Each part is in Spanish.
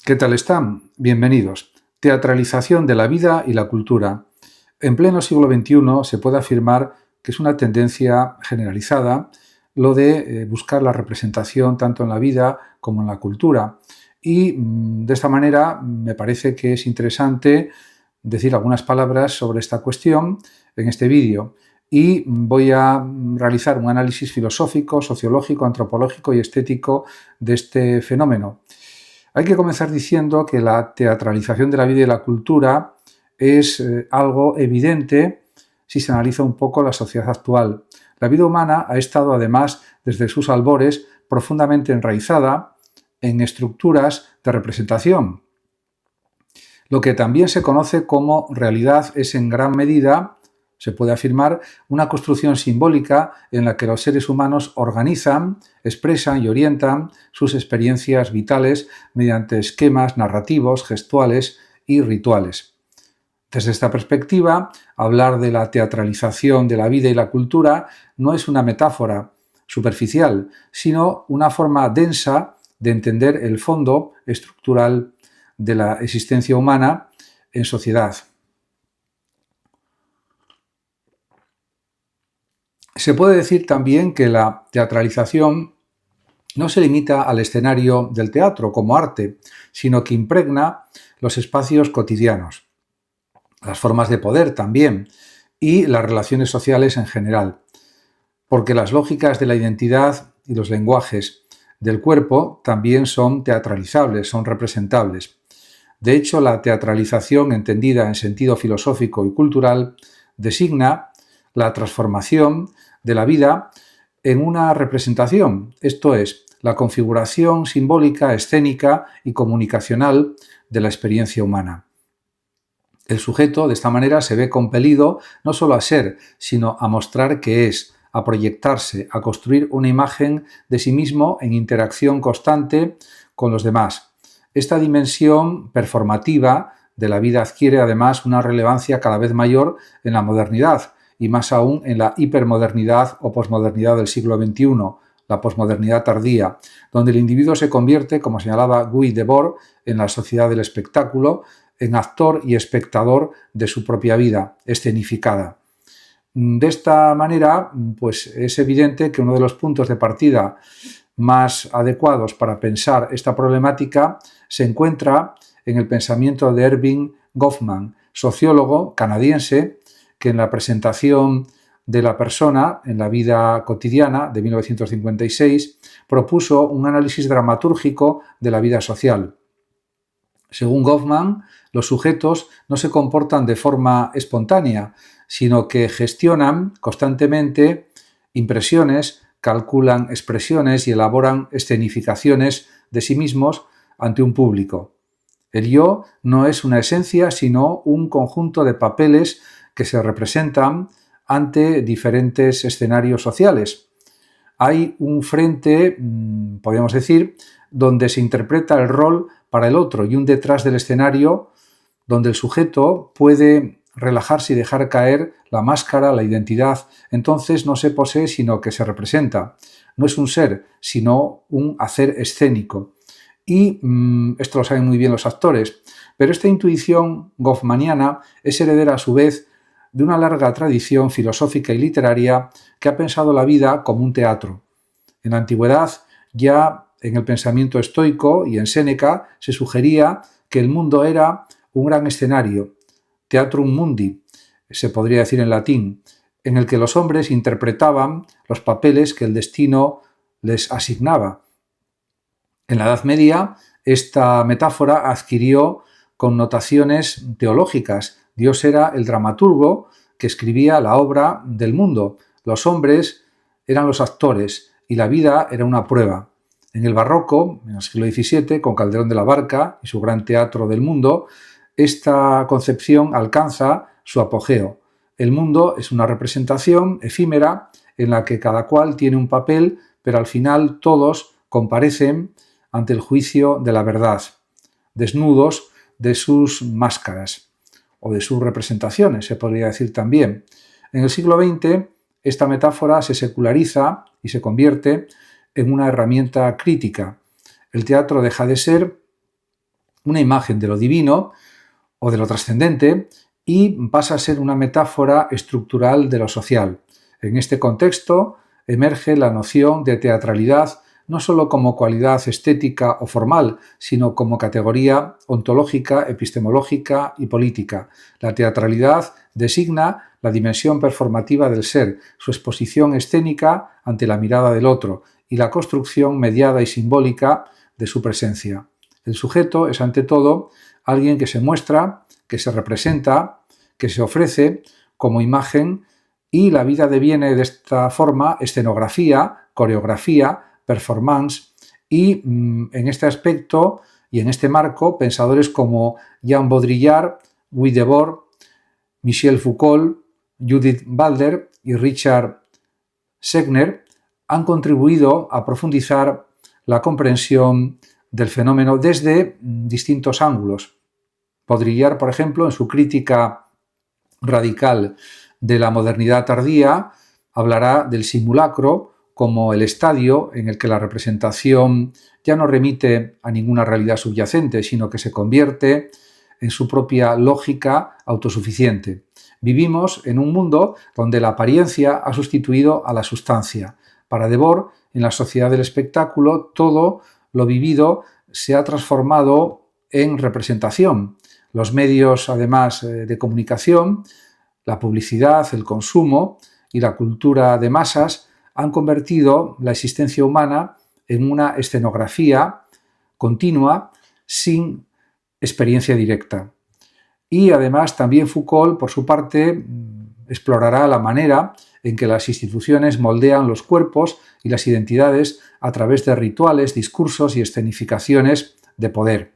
¿Qué tal están? Bienvenidos. Teatralización de la vida y la cultura. En pleno siglo XXI se puede afirmar que es una tendencia generalizada lo de buscar la representación tanto en la vida como en la cultura. Y de esta manera me parece que es interesante decir algunas palabras sobre esta cuestión en este vídeo. Y voy a realizar un análisis filosófico, sociológico, antropológico y estético de este fenómeno. Hay que comenzar diciendo que la teatralización de la vida y la cultura es algo evidente si se analiza un poco la sociedad actual. La vida humana ha estado, además, desde sus albores, profundamente enraizada en estructuras de representación. Lo que también se conoce como realidad es en gran medida, se puede afirmar, una construcción simbólica en la que los seres humanos organizan, expresan y orientan sus experiencias vitales mediante esquemas narrativos, gestuales y rituales. Desde esta perspectiva, hablar de la teatralización de la vida y la cultura no es una metáfora superficial, sino una forma densa de entender el fondo estructural de la existencia humana en sociedad. Se puede decir también que la teatralización no se limita al escenario del teatro como arte, sino que impregna los espacios cotidianos, las formas de poder también y las relaciones sociales en general, porque las lógicas de la identidad y los lenguajes del cuerpo también son teatralizables, son representables. De hecho, la teatralización, entendida en sentido filosófico y cultural, designa la transformación de la vida en una representación, esto es, la configuración simbólica, escénica y comunicacional de la experiencia humana. El sujeto, de esta manera, se ve compelido no solo a ser, sino a mostrar que es, a proyectarse, a construir una imagen de sí mismo en interacción constante con los demás. Esta dimensión performativa de la vida adquiere además una relevancia cada vez mayor en la modernidad y más aún en la hipermodernidad o posmodernidad del siglo XXI, la posmodernidad tardía, donde el individuo se convierte, como señalaba Guy Debord, en la sociedad del espectáculo, en actor y espectador de su propia vida, escenificada. De esta manera, pues es evidente que uno de los puntos de partida más adecuados para pensar esta problemática se encuentra en el pensamiento de Erving Goffman, sociólogo canadiense, que en la presentación de la persona en la vida cotidiana de 1956 propuso un análisis dramatúrgico de la vida social. Según Goffman, los sujetos no se comportan de forma espontánea, sino que gestionan constantemente impresiones, calculan expresiones y elaboran escenificaciones de sí mismos ante un público. El yo no es una esencia, sino un conjunto de papeles que se representan ante diferentes escenarios sociales. Hay un frente, podríamos decir, donde se interpreta el rol para el otro y un detrás del escenario donde el sujeto puede relajarse y dejar caer la máscara, la identidad. Entonces no se posee, sino que se representa. No es un ser, sino un hacer escénico. Y esto lo saben muy bien los actores. Pero esta intuición goffmaniana es heredera a su vez de una larga tradición filosófica y literaria que ha pensado la vida como un teatro. En la antigüedad, ya en el pensamiento estoico y en Séneca, se sugería que el mundo era un gran escenario, teatrum mundi, se podría decir en latín, en el que los hombres interpretaban los papeles que el destino les asignaba. En la Edad Media, esta metáfora adquirió connotaciones teológicas. Dios era el dramaturgo que escribía la obra del mundo. Los hombres eran los actores y la vida era una prueba. En el Barroco, en el siglo XVII, con Calderón de la Barca y su gran teatro del mundo, esta concepción alcanza su apogeo. El mundo es una representación efímera en la que cada cual tiene un papel, pero al final todos comparecen ante el juicio de la verdad, desnudos de sus máscaras o de sus representaciones, se podría decir también. En el siglo XX, esta metáfora se seculariza y se convierte en una herramienta crítica. El teatro deja de ser una imagen de lo divino o de lo trascendente y pasa a ser una metáfora estructural de lo social. En este contexto emerge la noción de teatralidad no solo como cualidad estética o formal, sino como categoría ontológica, epistemológica y política. La teatralidad designa la dimensión performativa del ser, su exposición escénica ante la mirada del otro y la construcción mediada y simbólica de su presencia. El sujeto es ante todo alguien que se muestra, que se representa, que se ofrece como imagen, y la vida deviene de esta forma escenografía, coreografía, performance, y en este aspecto y en este marco pensadores como Jean Baudrillard, Guy Debord, Michel Foucault, Judith Butler y Richard Wagner han contribuido a profundizar la comprensión del fenómeno desde distintos ángulos. Baudrillard, por ejemplo, en su crítica radical de la modernidad tardía, hablará del simulacro como el estadio en el que la representación ya no remite a ninguna realidad subyacente, sino que se convierte en su propia lógica autosuficiente. Vivimos en un mundo donde la apariencia ha sustituido a la sustancia. Para Debord, en la sociedad del espectáculo, todo lo vivido se ha transformado en representación. Los medios, además de comunicación, la publicidad, el consumo y la cultura de masas han convertido la existencia humana en una escenografía continua sin experiencia directa. Y además también Foucault, por su parte, explorará la manera en que las instituciones moldean los cuerpos y las identidades a través de rituales, discursos y escenificaciones de poder.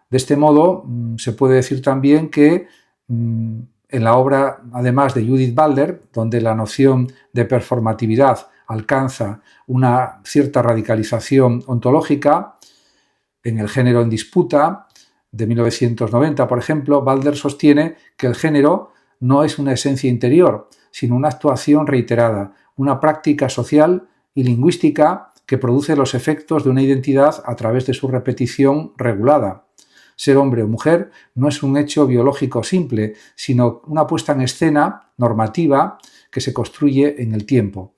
De este modo, se puede decir también que en la obra, además de Judith Butler, donde la noción de performatividad alcanza una cierta radicalización ontológica, en El género en disputa, de 1990, por ejemplo, Butler sostiene que el género no es una esencia interior, sino una actuación reiterada, una práctica social y lingüística que produce los efectos de una identidad a través de su repetición regulada. Ser hombre o mujer no es un hecho biológico simple, sino una puesta en escena normativa que se construye en el tiempo.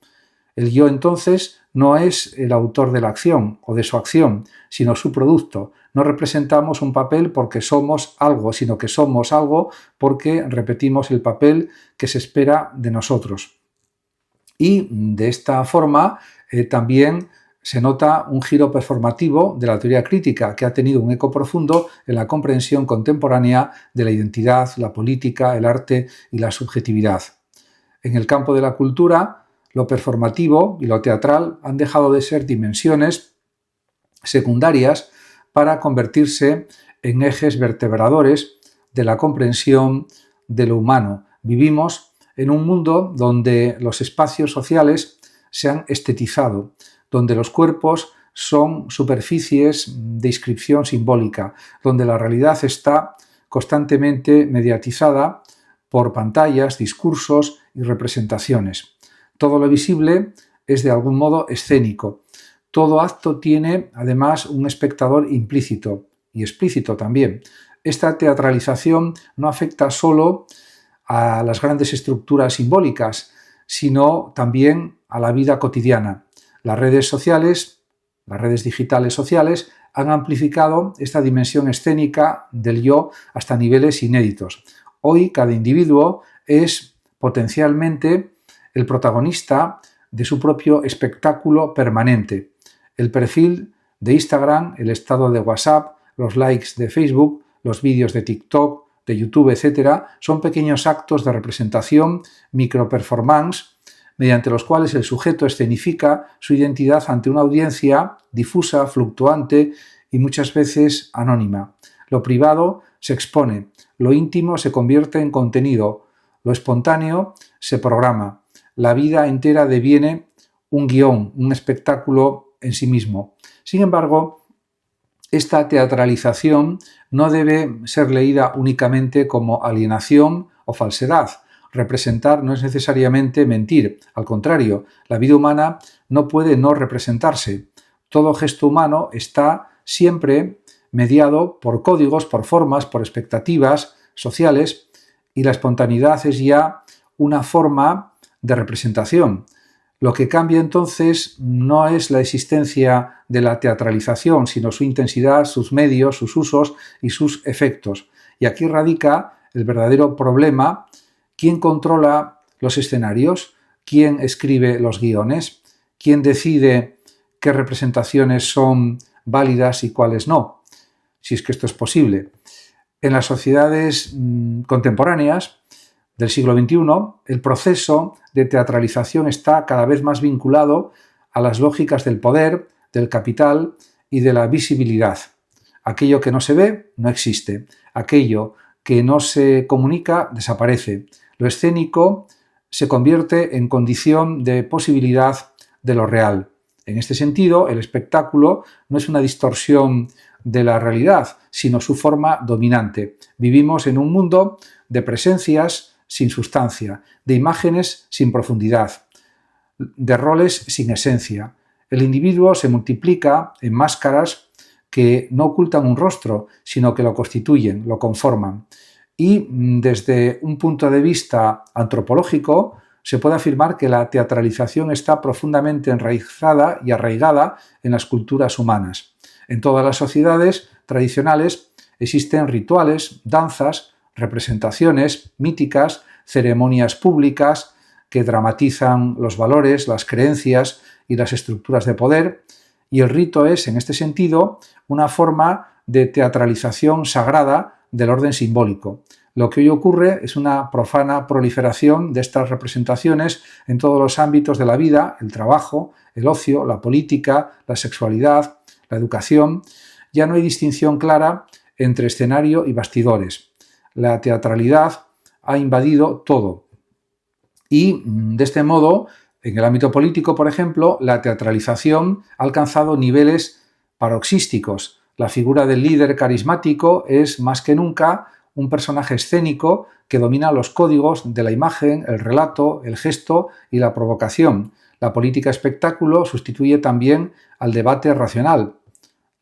El yo, entonces, no es el autor de la acción o de su acción, sino su producto. No representamos un papel porque somos algo, sino que somos algo porque repetimos el papel que se espera de nosotros. Y de esta forma también se nota un giro performativo de la teoría crítica que ha tenido un eco profundo en la comprensión contemporánea de la identidad, la política, el arte y la subjetividad. En el campo de la cultura, lo performativo y lo teatral han dejado de ser dimensiones secundarias para convertirse en ejes vertebradores de la comprensión de lo humano. Vivimos en un mundo donde los espacios sociales se han estetizado, donde los cuerpos son superficies de inscripción simbólica, donde la realidad está constantemente mediatizada por pantallas, discursos y representaciones. Todo lo visible es de algún modo escénico. Todo acto tiene además un espectador implícito y explícito también. Esta teatralización no afecta solo a las grandes estructuras simbólicas, sino también a la vida cotidiana. Las redes sociales, las redes digitales sociales, han amplificado esta dimensión escénica del yo hasta niveles inéditos. Hoy cada individuo es potencialmente el protagonista de su propio espectáculo permanente. El perfil de Instagram, el estado de WhatsApp, los likes de Facebook, los vídeos de TikTok, de YouTube, etc., son pequeños actos de representación, microperformance, mediante los cuales el sujeto escenifica su identidad ante una audiencia difusa, fluctuante y muchas veces anónima. Lo privado se expone, lo íntimo se convierte en contenido, lo espontáneo se programa. La vida entera deviene un guión, un espectáculo en sí mismo. Sin embargo, esta teatralización no debe ser leída únicamente como alienación o falsedad. Representar no es necesariamente mentir. Al contrario, la vida humana no puede no representarse. Todo gesto humano está siempre mediado por códigos, por formas, por expectativas sociales, y la espontaneidad es ya una forma de representación. Lo que cambia entonces no es la existencia de la teatralización, sino su intensidad, sus medios, sus usos y sus efectos. Y aquí radica el verdadero problema: ¿quién controla los escenarios? ¿Quién escribe los guiones? ¿Quién decide qué representaciones son válidas y cuáles no? Si es que esto es posible. En las sociedades contemporáneas del siglo XXI, el proceso de teatralización está cada vez más vinculado a las lógicas del poder, del capital y de la visibilidad. Aquello que no se ve no existe. Aquello que no se comunica desaparece. Lo escénico se convierte en condición de posibilidad de lo real. En este sentido, el espectáculo no es una distorsión de la realidad, sino su forma dominante. Vivimos en un mundo de presencias sin sustancia, de imágenes sin profundidad, de roles sin esencia. El individuo se multiplica en máscaras que no ocultan un rostro, sino que lo constituyen, lo conforman. Y desde un punto de vista antropológico, se puede afirmar que la teatralización está profundamente enraizada y arraigada en las culturas humanas. En todas las sociedades tradicionales existen rituales, danzas, representaciones míticas, ceremonias públicas que dramatizan los valores, las creencias y las estructuras de poder, y el rito es, en este sentido, una forma de teatralización sagrada del orden simbólico. Lo que hoy ocurre es una profana proliferación de estas representaciones en todos los ámbitos de la vida: el trabajo, el ocio, la política, la sexualidad, la educación. Ya no hay distinción clara entre escenario y bastidores. La teatralidad ha invadido todo. Y de este modo, en el ámbito político, por ejemplo, la teatralización ha alcanzado niveles paroxísticos. La figura del líder carismático es más que nunca un personaje escénico que domina los códigos de la imagen, el relato, el gesto y la provocación. La política espectáculo sustituye también al debate racional,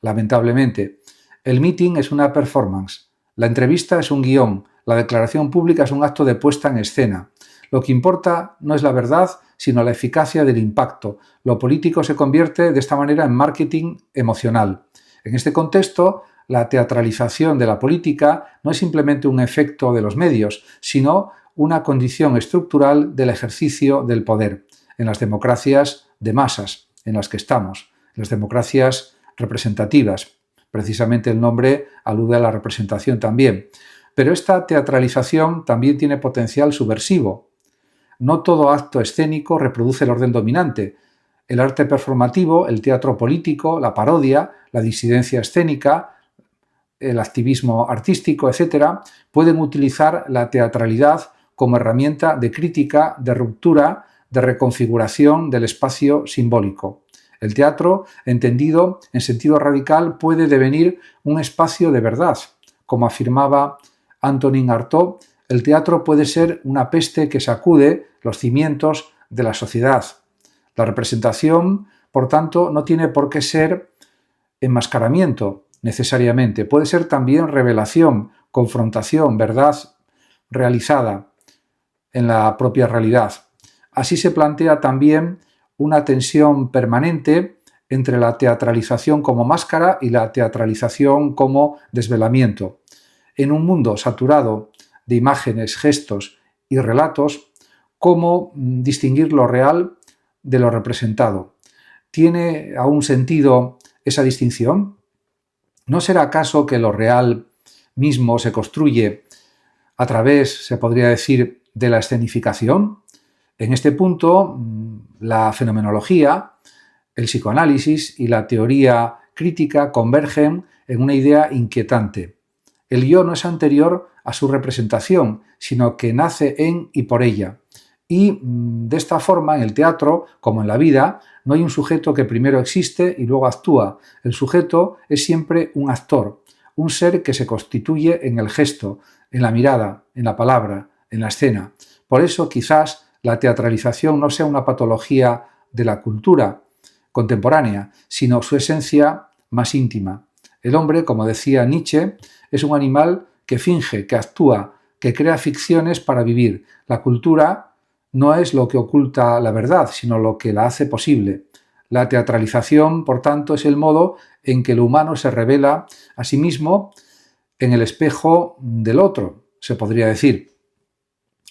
lamentablemente. El meeting es una performance, la entrevista es un guión, la declaración pública es un acto de puesta en escena. Lo que importa no es la verdad, sino la eficacia del impacto. Lo político se convierte de esta manera en marketing emocional. En este contexto, la teatralización de la política no es simplemente un efecto de los medios, sino una condición estructural del ejercicio del poder. En las democracias de masas en las que estamos, en las democracias representativas, precisamente el nombre alude a la representación también. Pero esta teatralización también tiene potencial subversivo. No todo acto escénico reproduce el orden dominante. El arte performativo, el teatro político, la parodia, la disidencia escénica, el activismo artístico, etc., pueden utilizar la teatralidad como herramienta de crítica, de ruptura, de reconfiguración del espacio simbólico. El teatro, entendido en sentido radical, puede devenir un espacio de verdad. Como afirmaba Antonin Artaud, el teatro puede ser una peste que sacude los cimientos de la sociedad. La representación, por tanto, no tiene por qué ser enmascaramiento necesariamente. Puede ser también revelación, confrontación, verdad realizada en la propia realidad. Así se plantea también una tensión permanente entre la teatralización como máscara y la teatralización como desvelamiento. En un mundo saturado de imágenes, gestos y relatos, ¿cómo distinguir lo real de lo representado? ¿Tiene aún sentido esa distinción? ¿No será acaso que lo real mismo se construye a través, se podría decir, de la escenificación? En este punto, la fenomenología, el psicoanálisis y la teoría crítica convergen en una idea inquietante. El yo no es anterior a su representación, sino que nace en y por ella. Y de esta forma, en el teatro, como en la vida, no hay un sujeto que primero existe y luego actúa. El sujeto es siempre un actor, un ser que se constituye en el gesto, en la mirada, en la palabra, en la escena. Por eso, quizás, la teatralización no sea una patología de la cultura contemporánea, sino su esencia más íntima. El hombre, como decía Nietzsche, es un animal que finge, que actúa, que crea ficciones para vivir. La cultura no es lo que oculta la verdad, sino lo que la hace posible. La teatralización, por tanto, es el modo en que el humano se revela a sí mismo en el espejo del otro, se podría decir.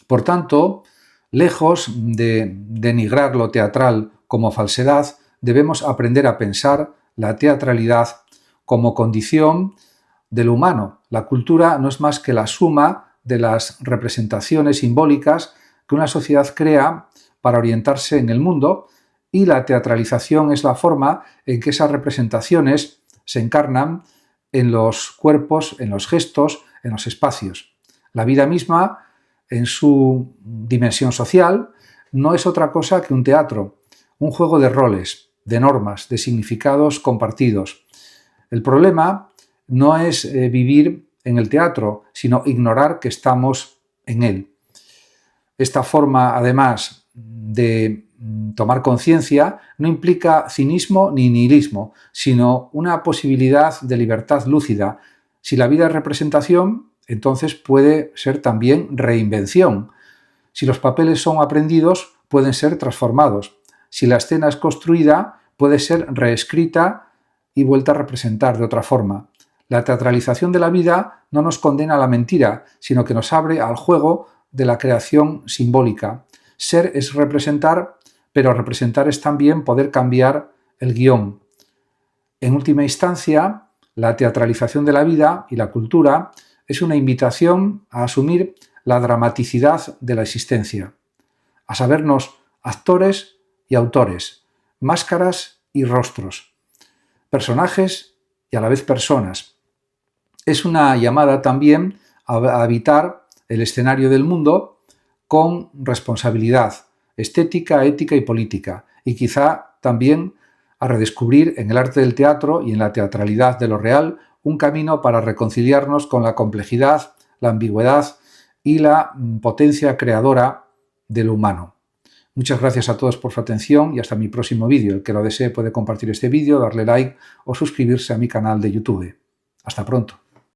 Por tanto, lejos de denigrar lo teatral como falsedad, debemos aprender a pensar la teatralidad como condición del humano. La cultura no es más que la suma de las representaciones simbólicas que una sociedad crea para orientarse en el mundo, y la teatralización es la forma en que esas representaciones se encarnan en los cuerpos, en los gestos, en los espacios. La vida misma, en su dimensión social, no es otra cosa que un teatro, un juego de roles, de normas, de significados compartidos. El problema no es vivir en el teatro, sino ignorar que estamos en él. Esta forma, además de tomar conciencia, no implica cinismo ni nihilismo, sino una posibilidad de libertad lúcida. Si la vida es representación, entonces puede ser también reinvención. Si los papeles son aprendidos, pueden ser transformados. Si la escena es construida, puede ser reescrita y vuelta a representar de otra forma. La teatralización de la vida no nos condena a la mentira, sino que nos abre al juego de la creación simbólica. Ser es representar, pero representar es también poder cambiar el guión. En última instancia, la teatralización de la vida y la cultura es una invitación a asumir la dramaticidad de la existencia, a sabernos actores y autores, máscaras y rostros, personajes y a la vez personas. Es una llamada también a habitar el escenario del mundo con responsabilidad estética, ética y política, y quizá también a redescubrir en el arte del teatro y en la teatralidad de lo real un camino para reconciliarnos con la complejidad, la ambigüedad y la potencia creadora del humano. Muchas gracias a todos por su atención y hasta mi próximo vídeo. El que lo desee puede compartir este vídeo, darle like o suscribirse a mi canal de YouTube. Hasta pronto.